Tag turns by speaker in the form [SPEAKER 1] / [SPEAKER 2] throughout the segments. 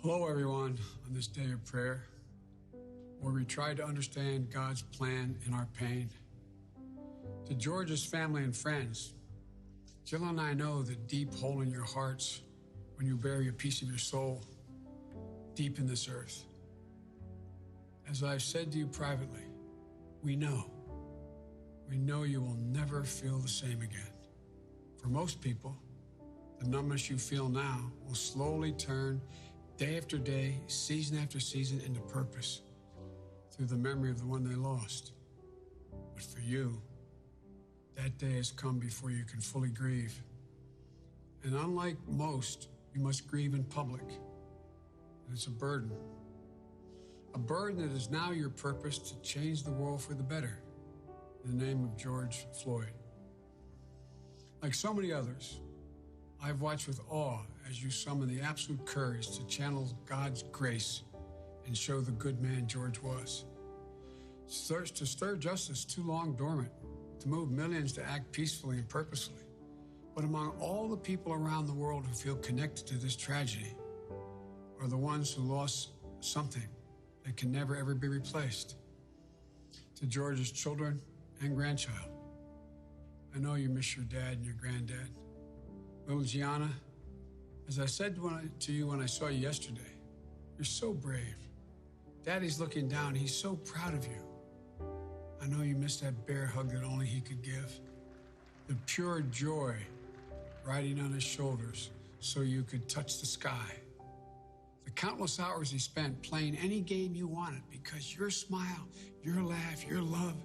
[SPEAKER 1] Hello, everyone, on this day of prayer, where we try to understand God's plan in our pain. To George's family and friends, Jill and I know the deep hole in your hearts when you bury a piece of your soul deep in this earth. As I've said to you privately, we know you will never feel the same again. For most people, the numbness you feel now will slowly turn day after day, season after season into purpose through the memory of the one they lost. But for you, that day has come before you can fully grieve. And unlike most, you must grieve in public. And it's a burden that is now your purpose to change the world for the better in the name of George Floyd. Like so many others, I've watched with awe as you summon the absolute courage to channel God's grace and show the good man George was. To stir justice too long dormant, to move millions to act peacefully and purposefully. But among all the people around the world who feel connected to this tragedy are the ones who lost something that can never ever be replaced. To George's children and grandchild, I know you miss your dad and your granddad. Little Gianna, as I said to you when I saw you yesterday, you're so brave. Daddy's looking down. He's so proud of you. I know you missed that bear hug that only he could give. The pure joy riding on his shoulders so you could touch the sky. The countless hours he spent playing any game you wanted because your smile, your laugh, your love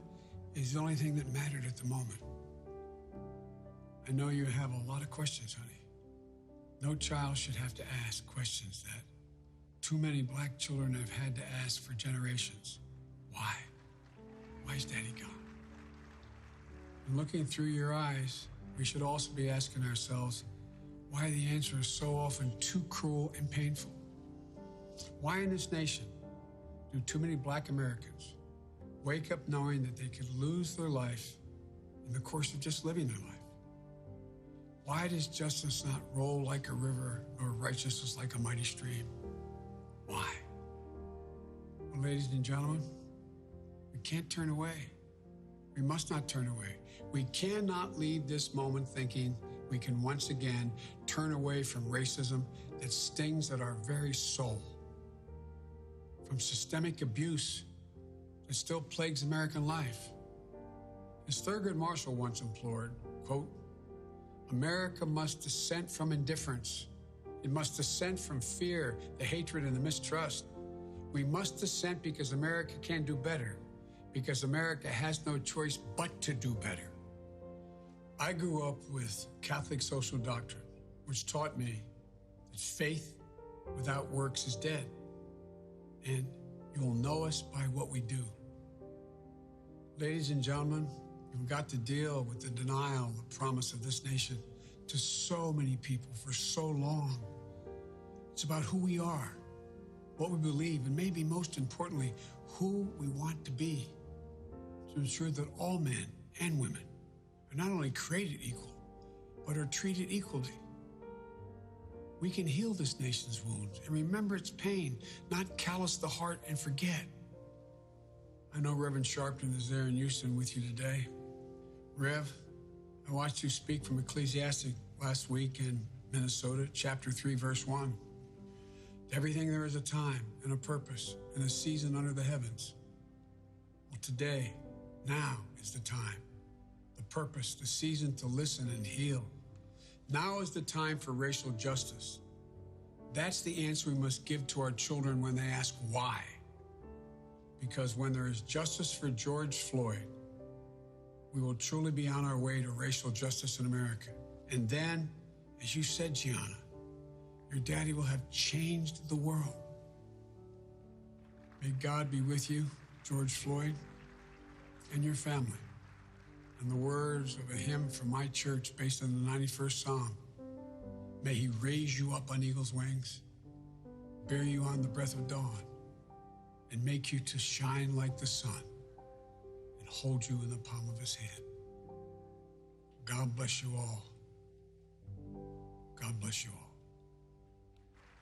[SPEAKER 1] is the only thing that mattered at the moment. I know you have a lot of questions, honey. No child should have to ask questions that too many black children have had to ask for generations. Why? Why is Daddy gone? And looking through your eyes, we should also be asking ourselves why the answer is so often too cruel and painful. Why in this nation do too many black Americans wake up knowing that they could lose their life in the course of just living their life? Why does justice not roll like a river, nor righteousness like a mighty stream? Why? Well, ladies and gentlemen, we can't turn away. We must not turn away. We cannot leave this moment thinking we can once again turn away from racism that stings at our very soul, from systemic abuse that still plagues American life. As Thurgood Marshall once implored, quote, America must dissent from indifference. It must dissent from fear, the hatred, and the mistrust. We must dissent because America can do better, because America has no choice but to do better. I grew up with Catholic social doctrine, which taught me that faith without works is dead, and you will know us by what we do. Ladies and gentlemen, we've got to deal with the denial, the promise of this nation to so many people for so long. It's about who we are, what we believe, and maybe most importantly, who we want to be, to ensure that all men and women are not only created equal, but are treated equally. We can heal this nation's wounds and remember its pain, not callous the heart and forget. I know Reverend Sharpton is there in Houston with you today. Rev, I watched you speak from Ecclesiastes last week in Minnesota, chapter 3, verse 1. To everything there is a time and a purpose and a season under the heavens. Well, today, now is the time, the purpose, the season to listen and heal. Now is the time for racial justice. That's the answer we must give to our children when they ask why. Because when there is justice for George Floyd, we will truly be on our way to racial justice in America. And then, as you said, Gianna, your daddy will have changed the world. May God be with you, George Floyd, and your family. And the words of a hymn from my church based on the 91st Psalm, may he raise you up on eagle's wings, bear you on the breath of dawn, and make you to shine like the sun, and hold you in the palm of his hand. God bless you all. God bless you all.